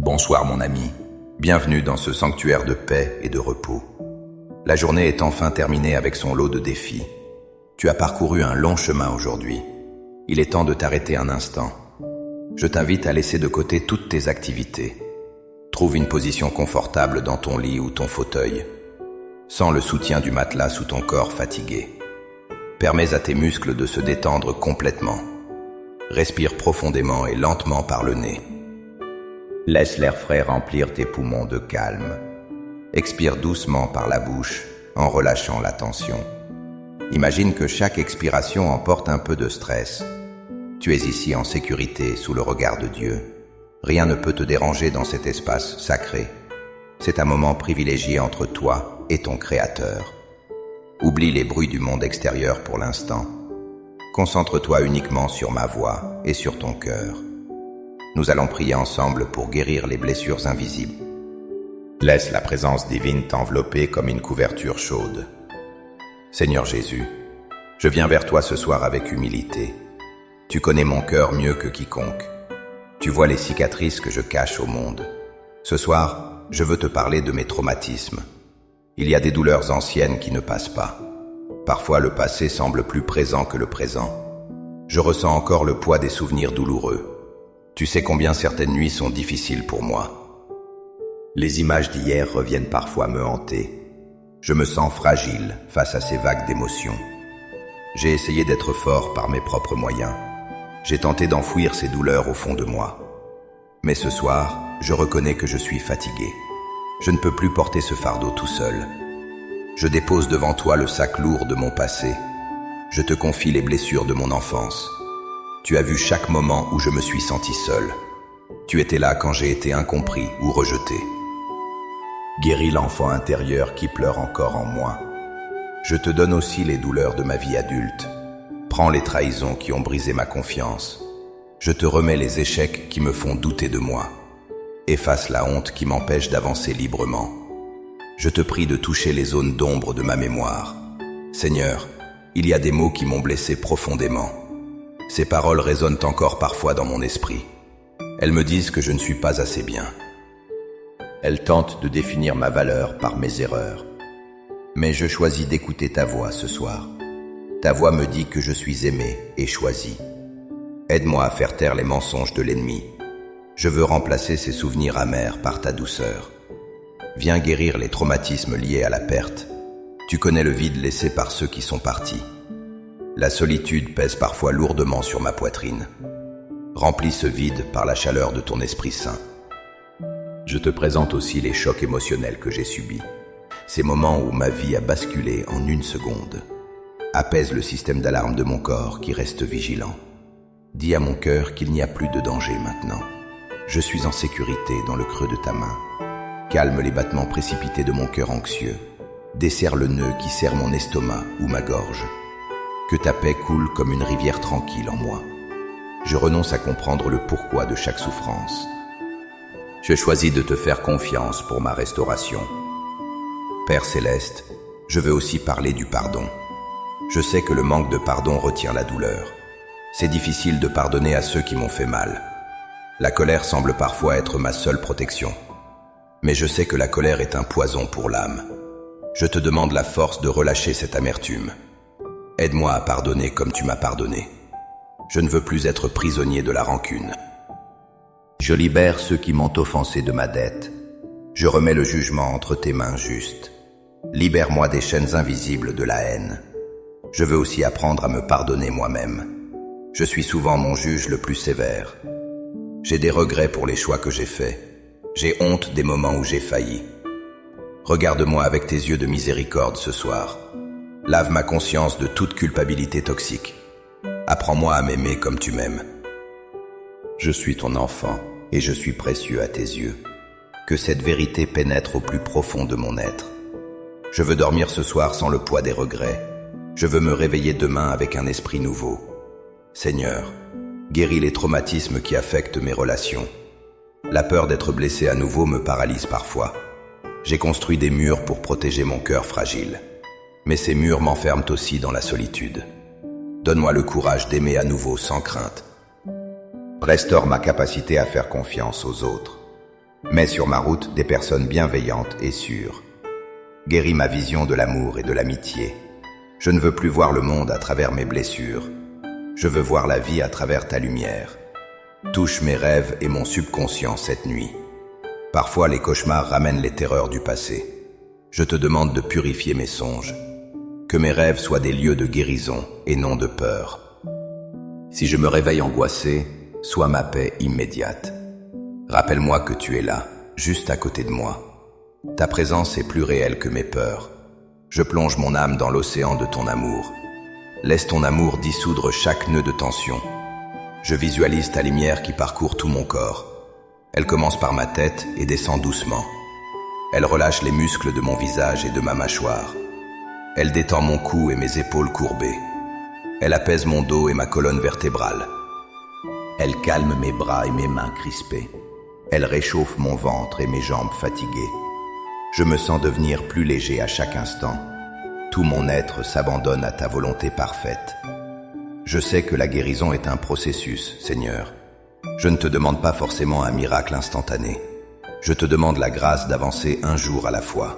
Bonsoir mon ami, bienvenue dans ce sanctuaire de paix et de repos. La journée est enfin terminée avec son lot de défis. Tu as parcouru un long chemin aujourd'hui. Il est temps de t'arrêter un instant. Je t'invite à laisser de côté toutes tes activités. Trouve une position confortable dans ton lit ou ton fauteuil. Sens le soutien du matelas sous ton corps fatigué. Permets à tes muscles de se détendre complètement. Respire profondément et lentement par le nez. Laisse l'air frais remplir tes poumons de calme. Expire doucement par la bouche en relâchant la tension. Imagine que chaque expiration emporte un peu de stress. Tu es ici en sécurité sous le regard de Dieu. Rien ne peut te déranger dans cet espace sacré. C'est un moment privilégié entre toi et ton Créateur. Oublie les bruits du monde extérieur pour l'instant. Concentre-toi uniquement sur ma voix et sur ton cœur. Nous allons prier ensemble pour guérir les blessures invisibles. Laisse la présence divine t'envelopper comme une couverture chaude. Seigneur Jésus, je viens vers toi ce soir avec humilité. Tu connais mon cœur mieux que quiconque. Tu vois les cicatrices que je cache au monde. Ce soir, je veux te parler de mes traumatismes. Il y a des douleurs anciennes qui ne passent pas. Parfois, le passé semble plus présent que le présent. Je ressens encore le poids des souvenirs douloureux. Tu sais combien certaines nuits sont difficiles pour moi. Les images d'hier reviennent parfois me hanter. Je me sens fragile face à ces vagues d'émotions. J'ai essayé d'être fort par mes propres moyens. J'ai tenté d'enfouir ces douleurs au fond de moi. Mais ce soir, je reconnais que je suis fatigué. Je ne peux plus porter ce fardeau tout seul. Je dépose devant toi le sac lourd de mon passé. Je te confie les blessures de mon enfance. Tu as vu chaque moment où je me suis senti seul. Tu étais là quand j'ai été incompris ou rejeté. Guéris l'enfant intérieur qui pleure encore en moi. Je te donne aussi les douleurs de ma vie adulte. Prends les trahisons qui ont brisé ma confiance. Je te remets les échecs qui me font douter de moi. Efface la honte qui m'empêche d'avancer librement. Je te prie de toucher les zones d'ombre de ma mémoire. Seigneur, il y a des mots qui m'ont blessé profondément. Ces paroles résonnent encore parfois dans mon esprit. Elles me disent que je ne suis pas assez bien. Elles tentent de définir ma valeur par mes erreurs. Mais je choisis d'écouter ta voix ce soir. Ta voix me dit que je suis aimé et choisi. Aide-moi à faire taire les mensonges de l'ennemi. Je veux remplacer ces souvenirs amers par ta douceur. Viens guérir les traumatismes liés à la perte. Tu connais le vide laissé par ceux qui sont partis. La solitude pèse parfois lourdement sur ma poitrine. Remplis ce vide par la chaleur de ton Esprit Saint. Je te présente aussi les chocs émotionnels que j'ai subis. Ces moments où ma vie a basculé en une seconde. Apaise le système d'alarme de mon corps qui reste vigilant. Dis à mon cœur qu'il n'y a plus de danger maintenant. Je suis en sécurité dans le creux de ta main. Calme les battements précipités de mon cœur anxieux. Desserre le nœud qui serre mon estomac ou ma gorge. Que ta paix coule comme une rivière tranquille en moi. Je renonce à comprendre le pourquoi de chaque souffrance. Je choisis de te faire confiance pour ma restauration. Père Céleste, je veux aussi parler du pardon. Je sais que le manque de pardon retient la douleur. C'est difficile de pardonner à ceux qui m'ont fait mal. La colère semble parfois être ma seule protection. Mais je sais que la colère est un poison pour l'âme. Je te demande la force de relâcher cette amertume. Aide-moi à pardonner comme tu m'as pardonné. Je ne veux plus être prisonnier de la rancune. Je libère ceux qui m'ont offensé de ma dette. Je remets le jugement entre tes mains justes. Libère-moi des chaînes invisibles de la haine. Je veux aussi apprendre à me pardonner moi-même. Je suis souvent mon juge le plus sévère. J'ai des regrets pour les choix que j'ai faits. J'ai honte des moments où j'ai failli. Regarde-moi avec tes yeux de miséricorde ce soir. Lave ma conscience de toute culpabilité toxique. Apprends-moi à m'aimer comme tu m'aimes. Je suis ton enfant et je suis précieux à tes yeux. Que cette vérité pénètre au plus profond de mon être. Je veux dormir ce soir sans le poids des regrets. Je veux me réveiller demain avec un esprit nouveau. Seigneur, guéris les traumatismes qui affectent mes relations. La peur d'être blessé à nouveau me paralyse parfois. J'ai construit des murs pour protéger mon cœur fragile. Mais ces murs m'enferment aussi dans la solitude. Donne-moi le courage d'aimer à nouveau sans crainte. Restaure ma capacité à faire confiance aux autres. Mets sur ma route des personnes bienveillantes et sûres. Guéris ma vision de l'amour et de l'amitié. Je ne veux plus voir le monde à travers mes blessures. Je veux voir la vie à travers ta lumière. Touche mes rêves et mon subconscient cette nuit. Parfois les cauchemars ramènent les terreurs du passé. Je te demande de purifier mes songes. Que mes rêves soient des lieux de guérison et non de peur. Si je me réveille angoissé, sois ma paix immédiate. Rappelle-moi que tu es là, juste à côté de moi. Ta présence est plus réelle que mes peurs. Je plonge mon âme dans l'océan de ton amour. Laisse ton amour dissoudre chaque nœud de tension. Je visualise ta lumière qui parcourt tout mon corps. Elle commence par ma tête et descend doucement. Elle relâche les muscles de mon visage et de ma mâchoire. Elle détend mon cou et mes épaules courbées. Elle apaise mon dos et ma colonne vertébrale. Elle calme mes bras et mes mains crispées. Elle réchauffe mon ventre et mes jambes fatiguées. Je me sens devenir plus léger à chaque instant. Tout mon être s'abandonne à ta volonté parfaite. Je sais que la guérison est un processus, Seigneur. Je ne te demande pas forcément un miracle instantané. Je te demande la grâce d'avancer un jour à la fois.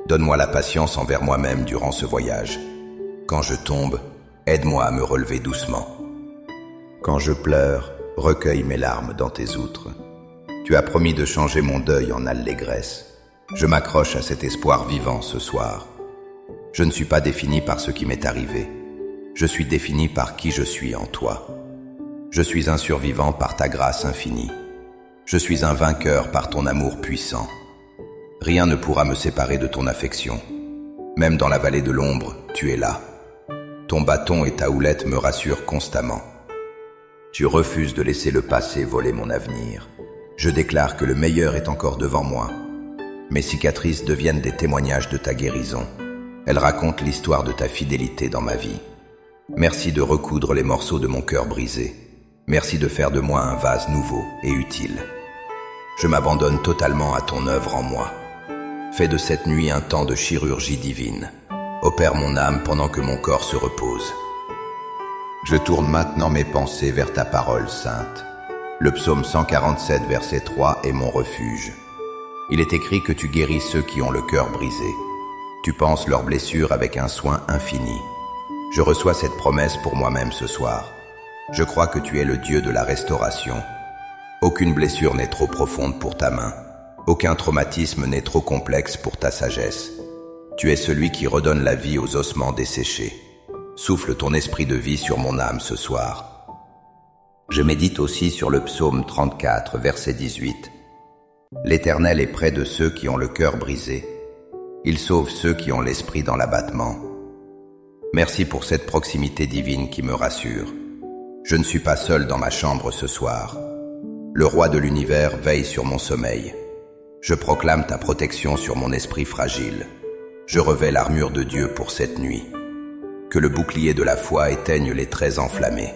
Donne-moi la patience envers moi-même durant ce voyage. Quand je tombe, aide-moi à me relever doucement. Quand je pleure, recueille mes larmes dans tes outres. Tu as promis de changer mon deuil en allégresse. Je m'accroche à cet espoir vivant ce soir. Je ne suis pas défini par ce qui m'est arrivé. Je suis défini par qui je suis en toi. Je suis un survivant par ta grâce infinie. Je suis un vainqueur par ton amour puissant. Rien ne pourra me séparer de ton affection. Même dans la vallée de l'ombre, tu es là. Ton bâton et ta houlette me rassurent constamment. Tu refuses de laisser le passé voler mon avenir. Je déclare que le meilleur est encore devant moi. Mes cicatrices deviennent des témoignages de ta guérison. Elles racontent l'histoire de ta fidélité dans ma vie. Merci de recoudre les morceaux de mon cœur brisé. Merci de faire de moi un vase nouveau et utile. Je m'abandonne totalement à ton œuvre en moi. Fais de cette nuit un temps de chirurgie divine. Opère mon âme pendant que mon corps se repose. Je tourne maintenant mes pensées vers ta parole sainte. Le psaume 147, verset 3 est mon refuge. Il est écrit que tu guéris ceux qui ont le cœur brisé. Tu penses leurs blessures avec un soin infini. Je reçois cette promesse pour moi-même ce soir. Je crois que tu es le Dieu de la restauration. Aucune blessure n'est trop profonde pour ta main. Aucun traumatisme n'est trop complexe pour ta sagesse. Tu es celui qui redonne la vie aux ossements desséchés. Souffle ton esprit de vie sur mon âme ce soir. Je médite aussi sur le psaume 34, verset 18. L'Éternel est près de ceux qui ont le cœur brisé. Il sauve ceux qui ont l'esprit dans l'abattement. Merci pour cette proximité divine qui me rassure. Je ne suis pas seul dans ma chambre ce soir. Le roi de l'univers veille sur mon sommeil. Je proclame ta protection sur mon esprit fragile. Je revêts l'armure de Dieu pour cette nuit. Que le bouclier de la foi éteigne les traits enflammés.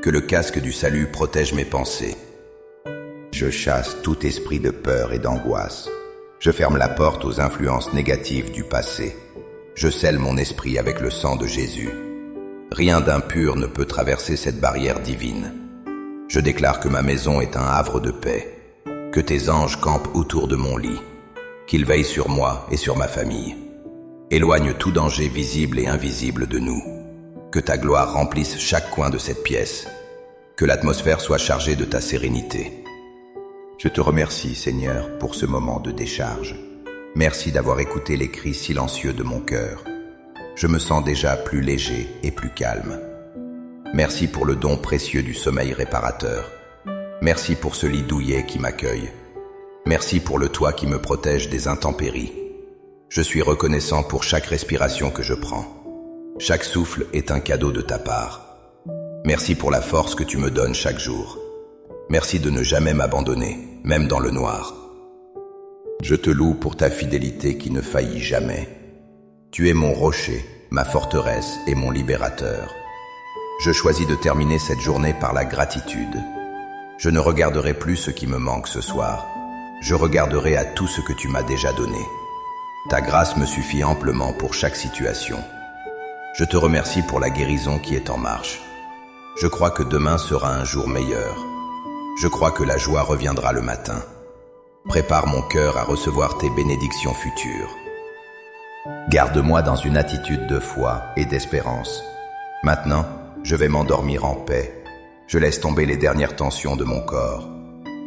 Que le casque du salut protège mes pensées. Je chasse tout esprit de peur et d'angoisse. Je ferme la porte aux influences négatives du passé. Je scelle mon esprit avec le sang de Jésus. Rien d'impur ne peut traverser cette barrière divine. Je déclare que ma maison est un havre de paix. Que tes anges campent autour de mon lit, qu'ils veillent sur moi et sur ma famille. Éloigne tout danger visible et invisible de nous. Que ta gloire remplisse chaque coin de cette pièce. Que l'atmosphère soit chargée de ta sérénité. Je te remercie, Seigneur, pour ce moment de décharge. Merci d'avoir écouté les cris silencieux de mon cœur. Je me sens déjà plus léger et plus calme. Merci pour le don précieux du sommeil réparateur. Merci pour ce lit douillet qui m'accueille. Merci pour le toit qui me protège des intempéries. Je suis reconnaissant pour chaque respiration que je prends. Chaque souffle est un cadeau de ta part. Merci pour la force que tu me donnes chaque jour. Merci de ne jamais m'abandonner, même dans le noir. Je te loue pour ta fidélité qui ne faillit jamais. Tu es mon rocher, ma forteresse et mon libérateur. Je choisis de terminer cette journée par la gratitude. Je ne regarderai plus ce qui me manque ce soir. Je regarderai à tout ce que tu m'as déjà donné. Ta grâce me suffit amplement pour chaque situation. Je te remercie pour la guérison qui est en marche. Je crois que demain sera un jour meilleur. Je crois que la joie reviendra le matin. Prépare mon cœur à recevoir tes bénédictions futures. Garde-moi dans une attitude de foi et d'espérance. Maintenant, je vais m'endormir en paix. Je laisse tomber les dernières tensions de mon corps.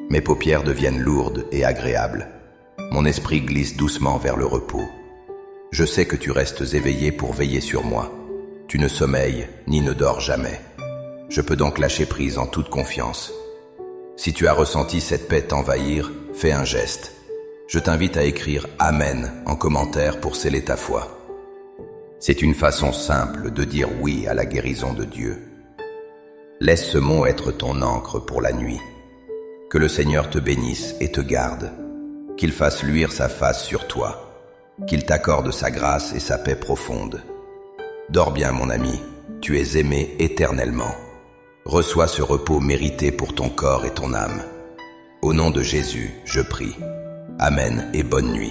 Mes paupières deviennent lourdes et agréables. Mon esprit glisse doucement vers le repos. Je sais que tu restes éveillé pour veiller sur moi. Tu ne sommeilles ni ne dors jamais. Je peux donc lâcher prise en toute confiance. Si tu as ressenti cette paix t'envahir, fais un geste. Je t'invite à écrire « Amen » en commentaire pour sceller ta foi. C'est une façon simple de dire oui à la guérison de Dieu. Laisse ce mot être ton encre pour la nuit. Que le Seigneur te bénisse et te garde. Qu'il fasse luire sa face sur toi. Qu'il t'accorde sa grâce et sa paix profonde. Dors bien, mon ami, tu es aimé éternellement. Reçois ce repos mérité pour ton corps et ton âme. Au nom de Jésus, je prie. Amen et bonne nuit.